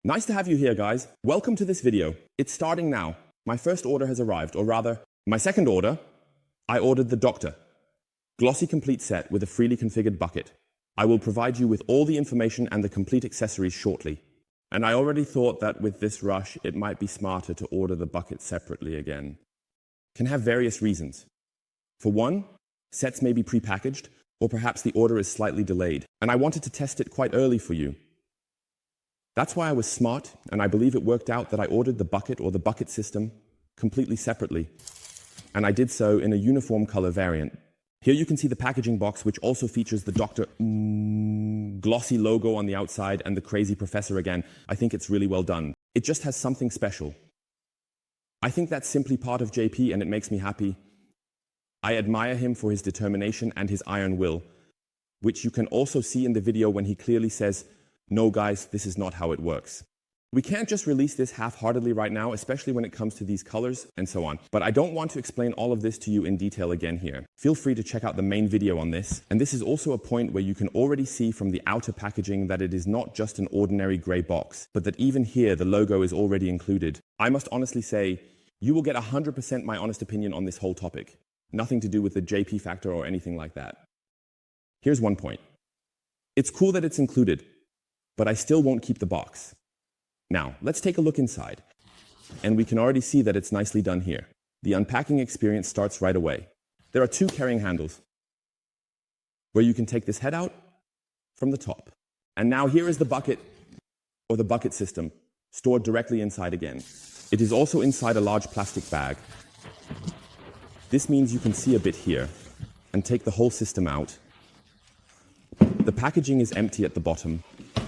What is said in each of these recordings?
Nice to have you here, guys. Welcome to this video. It's starting now. My first order has arrived, or rather, my second order. I ordered the Dr. Glossy complete set with a freely configured bucket. I will provide you with all the information and the complete accessories shortly. And I already thought that with this rush, it might be smarter to order the bucket separately again. Can have various reasons. For one, sets may be prepackaged, or perhaps the order is slightly delayed, and I wanted to test it quite early for you. That's why I was smart, and I believe it worked out that I ordered the bucket or the bucket system completely separately. And I did so in a uniform color variant. Here you can see the packaging box, which also features the Dr. Glossy logo on the outside and the crazy professor again. I think it's really well done. It just has something special. I think that's simply part of JP, and it makes me happy. I admire him for his determination and his iron will, which you can also see in the video when he clearly says, "No guys, this is not how it works." We can't just release this half-heartedly right now, especially when it comes to these colors and so on. But I don't want to explain all of this to you in detail again here. Feel free to check out the main video on this. And this is also a point where you can already see from the outer packaging that it is not just an ordinary gray box, but that even here the logo is already included. I must honestly say, you will get 100% my honest opinion on this whole topic. Nothing to do with the JP factor or anything like that. Here's one point. It's cool that it's included, but I still won't keep the box. Now, let's take a look inside. And we can already see that it's nicely done here. The unpacking experience starts right away. There are two carrying handles, where you can take this head out from the top. And now here is the bucket, or the bucket system, stored directly inside again. It is also inside a large plastic bag. This means you can see a bit here, and take the whole system out. The packaging is empty at the bottom.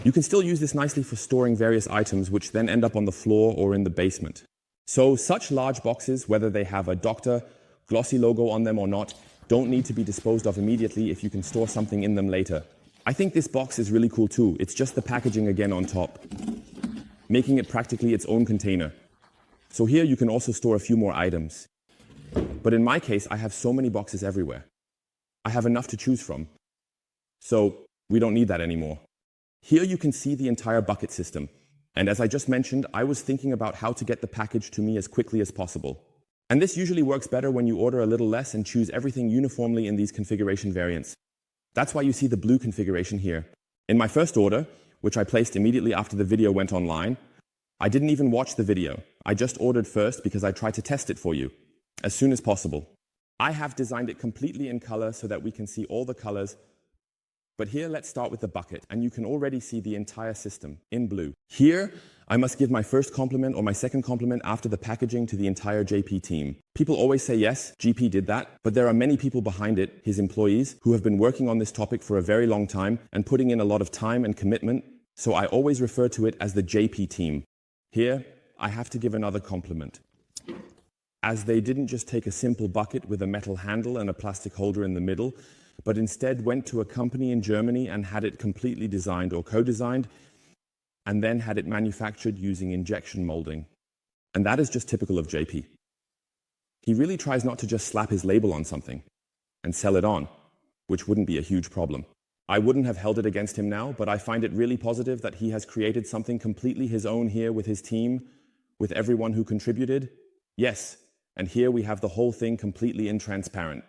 You can still use this nicely for storing various items which then end up on the floor or in the basement. So such large boxes, whether they have a Dr. Glossy logo on them or not, don't need to be disposed of immediately if you can store something in them later. I think this box is really cool too. It's just the packaging again on top, making it practically its own container. So here you can also store a few more items. But in my case, I have so many boxes everywhere. I have enough to choose from. So we don't need that anymore. Here you can see the entire bucket system. And as I just mentioned, I was thinking about how to get the package to me as quickly as possible. And this usually works better when you order a little less and choose everything uniformly in these configuration variants. That's why you see the blue configuration here. In my first order, which I placed immediately after the video went online, I didn't even watch the video. I just ordered first because I tried to test it for you as soon as possible. I have designed it completely in color so that we can see all the colors. But here, let's start with the bucket, and you can already see the entire system in blue. Here, I must give my first compliment or my second compliment after the packaging to the entire JP team. People always say, yes, GP did that, but there are many people behind it, his employees, who have been working on this topic for a very long time and putting in a lot of time and commitment, so I always refer to it as the JP team. Here, I have to give another compliment, as they didn't just take a simple bucket with a metal handle and a plastic holder in the middle, but instead went to a company in Germany and had it completely designed or co-designed, and then had it manufactured using injection molding. And that is just typical of JP. He really tries not to just slap his label on something and sell it on, which wouldn't be a huge problem. I wouldn't have held it against him now, but I find it really positive that he has created something completely his own here with his team, with everyone who contributed. Yes, and here we have the whole thing completely transparent.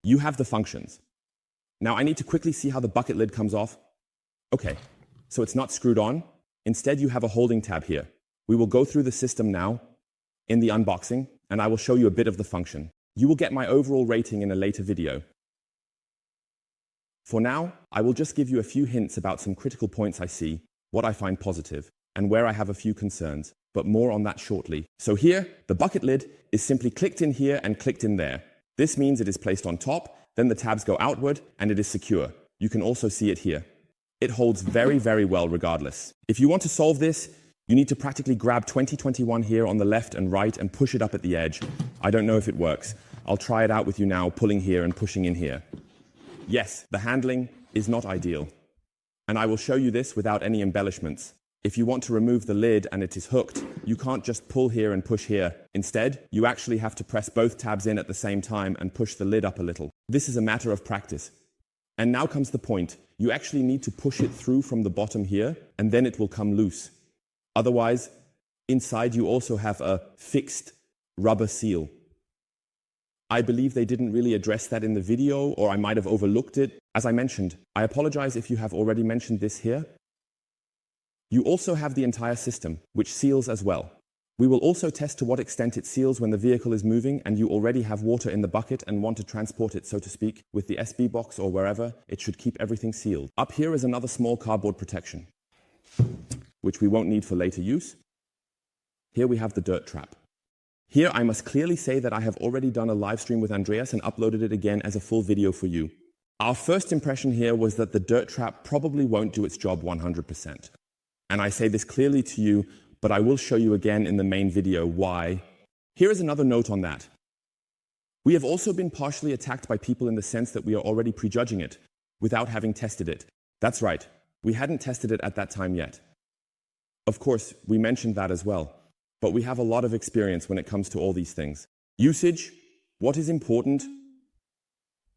You have the functions. Now I need to quickly see how the bucket lid comes off. Okay, so it's not screwed on. Instead, you have a holding tab here. We will go through the system now in the unboxing, and I will show you a bit of the function. You will get my overall rating in a later video. For now, I will just give you a few hints about some critical points I see, what I find positive, and where I have a few concerns, but more on that shortly. So here, the bucket lid is simply clicked in here and clicked in there. This means it is placed on top, then the tabs go outward, and it is secure. You can also see it here. It holds very, very well regardless. If you want to solve this, you need to practically grab 2021 here on the left and right and push it up at the edge. I don't know if it works. I'll try it out with you now, pulling here and pushing in here. Yes, the handling is not ideal. And I will show you this without any embellishments. If you want to remove the lid and it is hooked, you can't just pull here and push here. Instead, you actually have to press both tabs in at the same time and push the lid up a little. This is a matter of practice. And now comes the point. You actually need to push it through from the bottom here, and then it will come loose. Otherwise, inside you also have a fixed rubber seal. I believe they didn't really address that in the video, or I might have overlooked it. As I mentioned, I apologize if you have already mentioned this here. You also have the entire system, which seals as well. We will also test to what extent it seals when the vehicle is moving and you already have water in the bucket and want to transport it, so to speak, with the SB box or wherever. It should keep everything sealed. Up here is another small cardboard protection, which we won't need for later use. Here we have the dirt trap. Here I must clearly say that I have already done a live stream with Andreas and uploaded it again as a full video for you. Our first impression here was that the dirt trap probably won't do its job 100%. And I say this clearly to you, but I will show you again in the main video why. Here is another note on that. We have also been partially attacked by people in the sense that we are already prejudging it without having tested it. That's right, we hadn't tested it at that time yet. Of course, we mentioned that as well, but we have a lot of experience when it comes to all these things. Usage, what is important,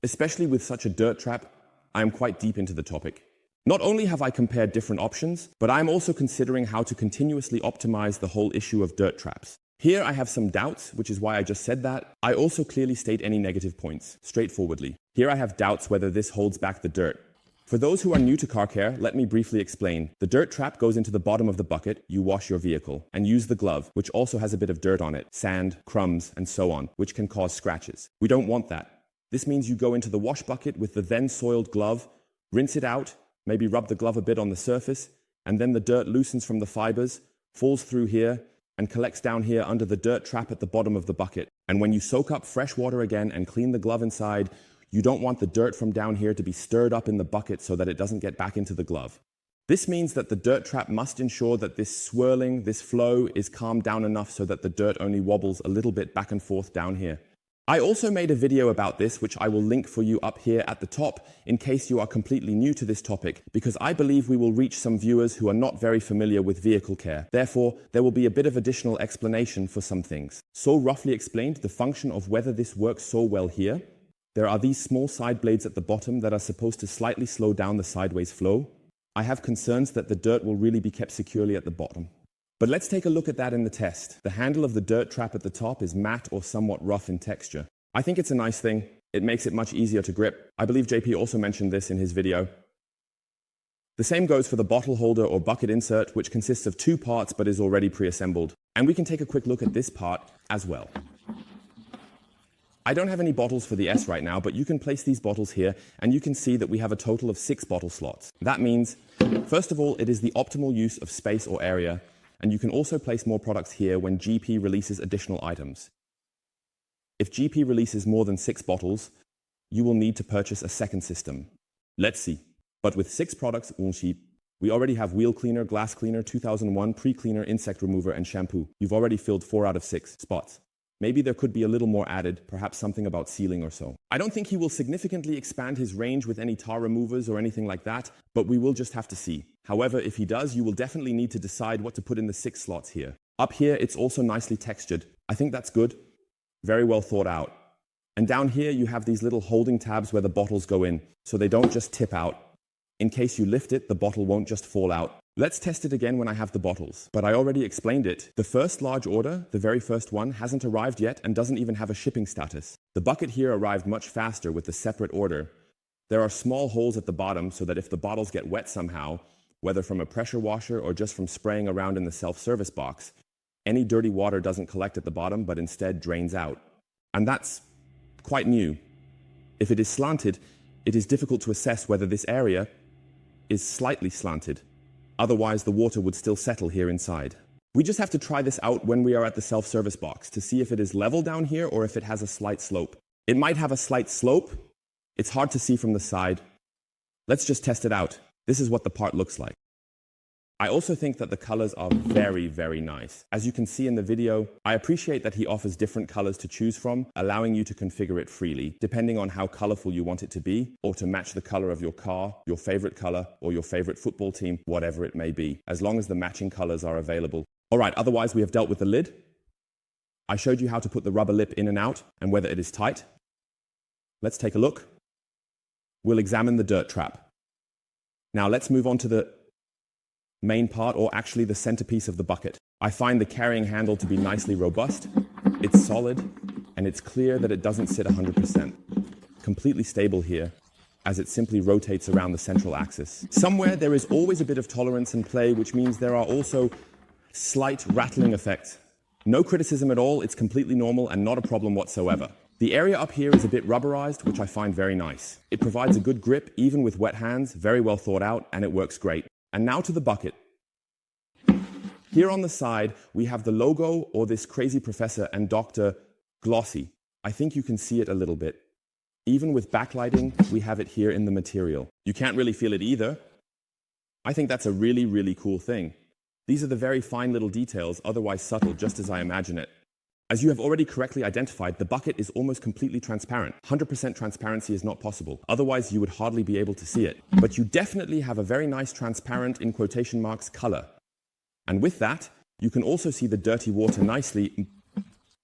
especially with such a dirt trap, I am quite deep into the topic. Not only have I compared different options, but I am also considering how to continuously optimize the whole issue of dirt traps. Here I have some doubts, which is why I just said that. I also clearly state any negative points, straightforwardly. Here I have doubts whether this holds back the dirt. For those who are new to car care, let me briefly explain. The dirt trap goes into the bottom of the bucket, you wash your vehicle, and use the glove, which also has a bit of dirt on it, sand, crumbs, and so on, which can cause scratches. We don't want that. This means you go into the wash bucket with the then soiled glove, rinse it out, maybe rub the glove a bit on the surface, and then the dirt loosens from the fibers, falls through here, and collects down here under the dirt trap at the bottom of the bucket. And when you soak up fresh water again and clean the glove inside, you don't want the dirt from down here to be stirred up in the bucket so that it doesn't get back into the glove. This means that the dirt trap must ensure that this swirling, this flow is calmed down enough so that the dirt only wobbles a little bit back and forth down here. I also made a video about this, which I will link for you up here at the top in case you are completely new to this topic, because I believe we will reach some viewers who are not very familiar with vehicle care. Therefore, there will be a bit of additional explanation for some things. So roughly explained, the function of whether this works so well here. There are these small side blades at the bottom that are supposed to slightly slow down the sideways flow. I have concerns that the dirt will really be kept securely at the bottom. But let's take a look at that in the test. The handle of the dirt trap at the top is matte or somewhat rough in texture. I think it's a nice thing. It makes it much easier to grip. I believe JP also mentioned this in his video. The same goes for the bottle holder or bucket insert, which consists of two parts but is already pre-assembled. And we can take a quick look at this part as well. I don't have any bottles for the S right now, but you can place these bottles here and you can see that we have a total of 6 bottle slots. That means, first of all, it is the optimal use of space or area. And you can also place more products here when GP releases additional items. If GP releases more than 6 bottles, you will need to purchase a second system. Let's see. But with 6 products, we already have wheel cleaner, glass cleaner, 2001, pre-cleaner, insect remover, and shampoo. You've already filled 4 out of 6 spots. Maybe there could be a little more added, perhaps something about sealing or so. I don't think he will significantly expand his range with any tar removers or anything like that, but we will just have to see. However, if he does, you will definitely need to decide what to put in the 6 slots here. Up here, it's also nicely textured. I think that's good. Very well thought out. And down here, you have these little holding tabs where the bottles go in, so they don't just tip out. In case you lift it, the bottle won't just fall out. Let's test it again when I have the bottles. But I already explained it. The first large order, the very first one, hasn't arrived yet and doesn't even have a shipping status. The bucket here arrived much faster with the separate order. There are small holes at the bottom so that if the bottles get wet somehow, whether from a pressure washer or just from spraying around in the self-service box, any dirty water doesn't collect at the bottom but instead drains out. And that's quite new. If it is slanted, it is difficult to assess whether this area is slightly slanted. Otherwise, the water would still settle here inside. We just have to try this out when we are at the self-service box to see if it is level down here or if it has a slight slope. It might have a slight slope. It's hard to see from the side. Let's just test it out. This is what the part looks like. I also think that the colors are very, very nice. As you can see in the video, I appreciate that he offers different colors to choose from, allowing you to configure it freely, depending on how colorful you want it to be, or to match the color of your car, your favorite color, or your favorite football team, whatever it may be, as long as the matching colors are available. All right, otherwise we have dealt with the lid. I showed you how to put the rubber lip in and out, and whether it is tight. Let's take a look. We'll examine the dirt trap. Now let's move on to the main part, or actually the centerpiece of the bucket. I find the carrying handle to be nicely robust, it's solid, and it's clear that it doesn't sit 100%. Completely stable here, as it simply rotates around the central axis. Somewhere there is always a bit of tolerance in play, which means there are also slight rattling effects. No criticism at all, it's completely normal and not a problem whatsoever. The area up here is a bit rubberized, which I find very nice. It provides a good grip, even with wet hands, very well thought out, and it works great. And now to the bucket. Here on the side, we have the logo, or this crazy professor and Dr.Glossy. I think you can see it a little bit. Even with backlighting, we have it here in the material. You can't really feel it either. I think that's a really, really cool thing. These are the very fine little details, otherwise subtle, just as I imagine it. As you have already correctly identified, the bucket is almost completely transparent. 100% transparency is not possible, otherwise you would hardly be able to see it. But you definitely have a very nice transparent, in quotation marks, color. And with that, you can also see the dirty water nicely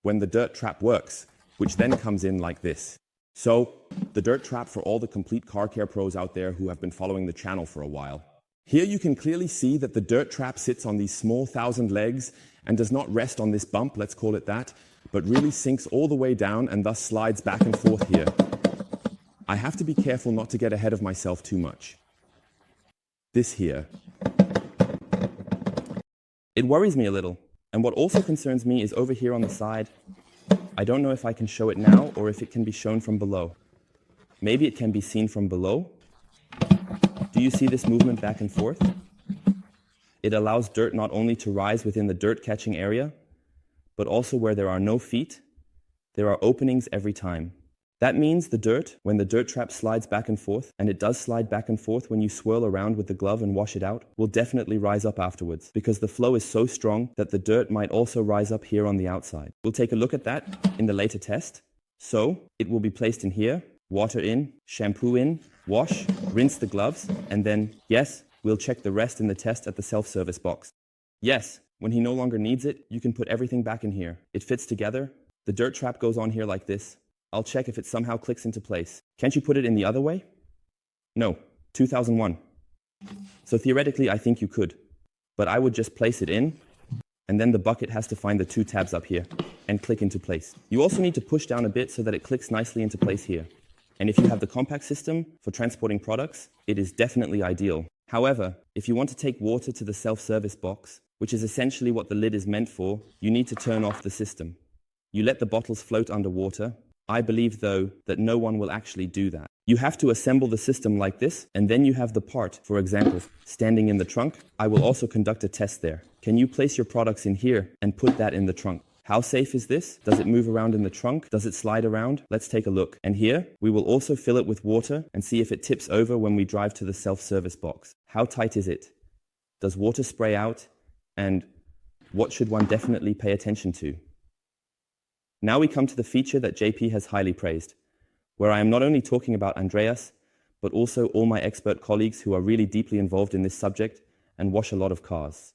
when the dirt trap works, which then comes in like this. So, the dirt trap for all the complete car care pros out there who have been following the channel for a while. Here you can clearly see that the dirt trap sits on these small 1,000 legs and does not rest on this bump, let's call it that, but really sinks all the way down and thus slides back and forth here. I have to be careful not to get ahead of myself too much. This here. It worries me a little, and what also concerns me is over here on the side. I don't know if I can show it now or if it can be shown from below. Maybe it can be seen from below. Do you see this movement back and forth? It allows dirt not only to rise within the dirt catching area, but also where there are no feet, there are openings every time. That means the dirt, when the dirt trap slides back and forth, and it does slide back and forth when you swirl around with the glove and wash it out, will definitely rise up afterwards, because the flow is so strong that the dirt might also rise up here on the outside. We'll take a look at that in the later test. So, it will be placed in here, water in, shampoo in, wash, rinse the gloves, and then, yes, we'll check the rest in the test at the self-service box. Yes, when he no longer needs it, you can put everything back in here. It fits together. The dirt trap goes on here like this. I'll check if it somehow clicks into place. Can't you put it in the other way? No, 2001. So theoretically, I think you could. But I would just place it in, and then the bucket has to find the two tabs up here and click into place. You also need to push down a bit so that it clicks nicely into place here. And if you have the compact system for transporting products, it is definitely ideal. However, if you want to take water to the self-service box, which is essentially what the lid is meant for, you need to turn off the system. You let the bottles float underwater. I believe, though, that no one will actually do that. You have to assemble the system like this, and then you have the part, for example, standing in the trunk. I will also conduct a test there. Can you place your products in here and put that in the trunk? How safe is this? Does it move around in the trunk? Does it slide around? Let's take a look. And here, we will also fill it with water and see if it tips over when we drive to the self-service box. How tight is it? Does water spray out? And what should one definitely pay attention to? Now we come to the feature that JP has highly praised, where I am not only talking about Andreas, but also all my expert colleagues who are really deeply involved in this subject and wash a lot of cars.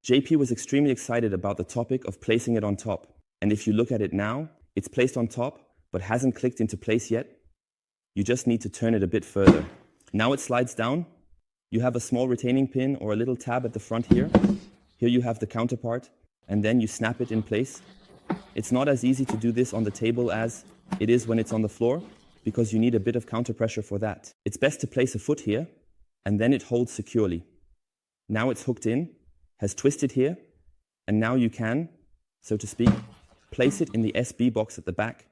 JP was extremely excited about the topic of placing it on top. And if you look at it now, it's placed on top, but hasn't clicked into place yet. You just need to turn it a bit further. Now it slides down. You have a small retaining pin or a little tab at the front here. Here you have the counterpart, and then you snap it in place. It's not as easy to do this on the table as it is when it's on the floor, because you need a bit of counter pressure for that. It's best to place a foot here, and then it holds securely. Now it's hooked in, has twisted here, and now you can, so to speak, place it in the SB box at the back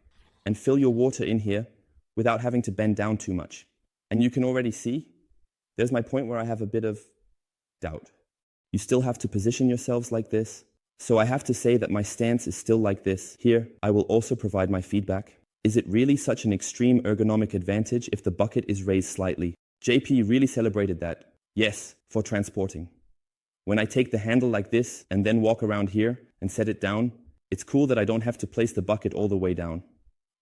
and fill your water in here without having to bend down too much. And you can already see, there's my point where I have a bit of doubt. You still have to position yourselves like this. So I have to say that my stance is still like this. Here, I will also provide my feedback. Is it really such an extreme ergonomic advantage if the bucket is raised slightly? JP really celebrated that. Yes, for transporting. When I take the handle like this and then walk around here and set it down, it's cool that I don't have to place the bucket all the way down.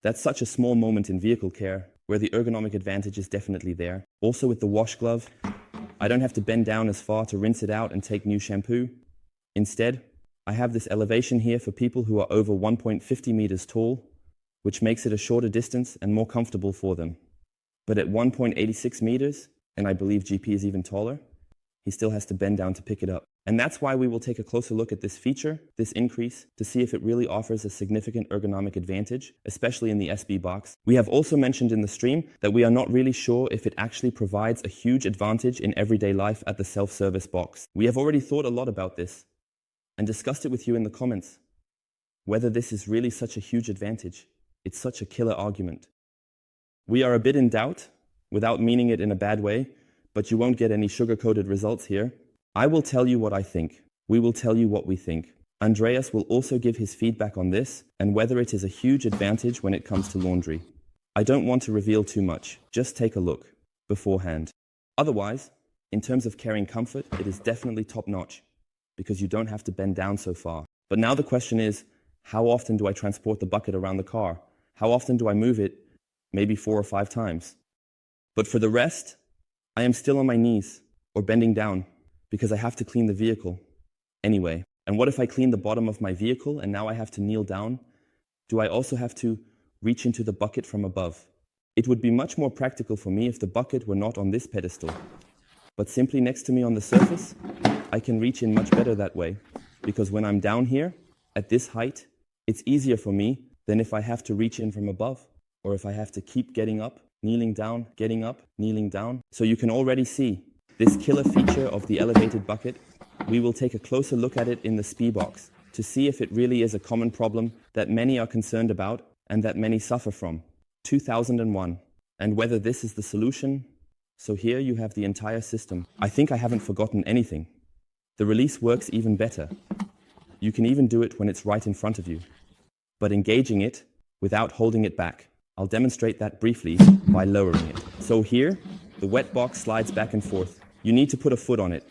That's such a small moment in vehicle care where the ergonomic advantage is definitely there. Also with the wash glove, I don't have to bend down as far to rinse it out and take new shampoo. Instead, I have this elevation here for people who are over 1.50 meters tall, which makes it a shorter distance and more comfortable for them. But at 1.86 meters, and I believe GP is even taller, He still has to bend down to pick it up. And that's why we will take a closer look at this feature, this increase, to see if it really offers a significant ergonomic advantage, especially in the SB box. We have also mentioned in the stream that we are not really sure if it actually provides a huge advantage in everyday life at the self-service box. We have already thought a lot about this and discussed it with you in the comments, whether this is really such a huge advantage. It's such a killer argument. We are a bit in doubt, without meaning it in a bad way, but you won't get any sugar-coated results here. I will tell you what I think. We will tell you what we think. Andreas will also give his feedback on this and whether it is a huge advantage when it comes to laundry. I don't want to reveal too much. Just take a look beforehand. Otherwise, in terms of carrying comfort, it is definitely top-notch because you don't have to bend down so far. But now the question is, how often do I transport the bucket around the car? How often do I move it? Maybe 4 or 5 times. But for the rest, I am still on my knees or bending down because I have to clean the vehicle anyway. And what if I clean the bottom of my vehicle and now I have to kneel down? Do I also have to reach into the bucket from above? It would be much more practical for me if the bucket were not on this pedestal, but simply next to me on the surface. I can reach in much better that way because when I'm down here at this height, it's easier for me than if I have to reach in from above or if I have to keep getting up, kneeling down, getting up, kneeling down. So you can already see this killer feature of the elevated bucket. We will take a closer look at it in the SPI box to see if it really is a common problem that many are concerned about and that many suffer from. 2001. And whether this is the solution. So here you have the entire system. I think I haven't forgotten anything. The release works even better. You can even do it when it's right in front of you, but engaging it without holding it back. I'll demonstrate that briefly by lowering it. So here, the wet box slides back and forth. You need to put a foot on it.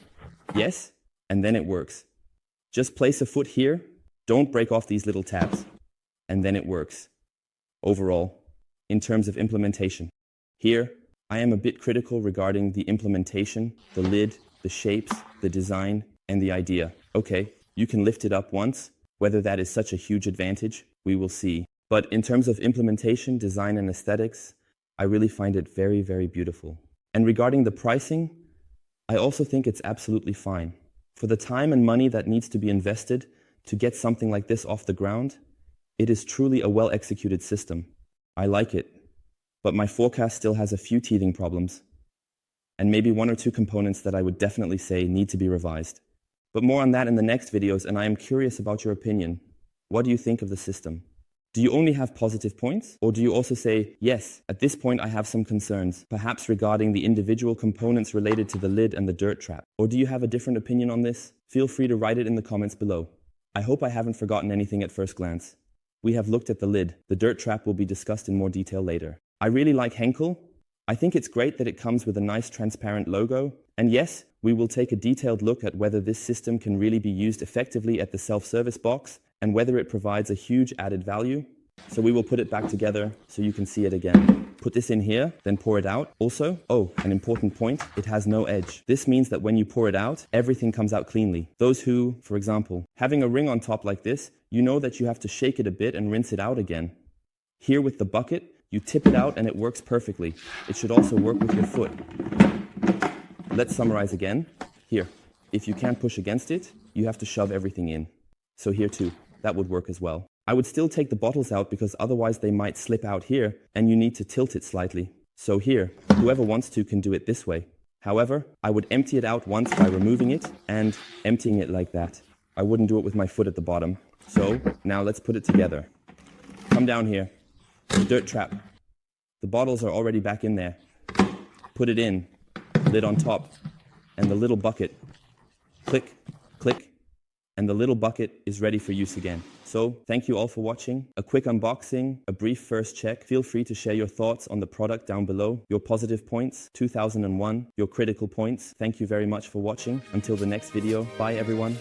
Yes, and then it works. Just place a foot here. Don't break off these little tabs. And then it works. Overall, in terms of implementation. Here, I am a bit critical regarding the implementation, the lid, the shapes, the design, and the idea. Okay, you can lift it up once. Whether that is such a huge advantage, we will see. But in terms of implementation, design, and aesthetics, I really find it very, very beautiful. And regarding the pricing, I also think it's absolutely fine. For the time and money that needs to be invested to get something like this off the ground, it is truly a well-executed system. I like it. But my forecast still has a few teething problems, and maybe 1 or 2 components that I would definitely say need to be revised. But more on that in the next videos, and I am curious about your opinion. What do you think of the system? Do you only have positive points? Or do you also say, yes, at this point I have some concerns, perhaps regarding the individual components related to the lid and the dirt trap? Or do you have a different opinion on this? Feel free to write it in the comments below. I hope I haven't forgotten anything at first glance. We have looked at the lid. The dirt trap will be discussed in more detail later. I really like Henkel. I think it's great that it comes with a nice transparent logo. And yes, we will take a detailed look at whether this system can really be used effectively at the self-service box and whether it provides a huge added value. So we will put it back together so you can see it again. Put this in here, then pour it out. Also, an important point, it has no edge. This means that when you pour it out, everything comes out cleanly. Those who, for example, having a ring on top like this, you know that you have to shake it a bit and rinse it out again. Here with the bucket, you tip it out and it works perfectly. It should also work with your foot. Let's summarize again. Here, if you can't push against it, you have to shove everything in. So here too, that would work as well. I would still take the bottles out because otherwise they might slip out here and you need to tilt it slightly. So here, whoever wants to can do it this way. However, I would empty it out once by removing it and emptying it like that. I wouldn't do it with my foot at the bottom. So now let's put it together. Come down here. The dirt trap. The bottles are already back in there. Put it in. Lid on top. And the little bucket. Click, click. And the little bucket is ready for use again. So thank you all for watching. A quick unboxing, a brief first check. Feel free to share your thoughts on the product down below. Your positive points, 2001. Your critical points. Thank you very much for watching. Until the next video. Bye everyone.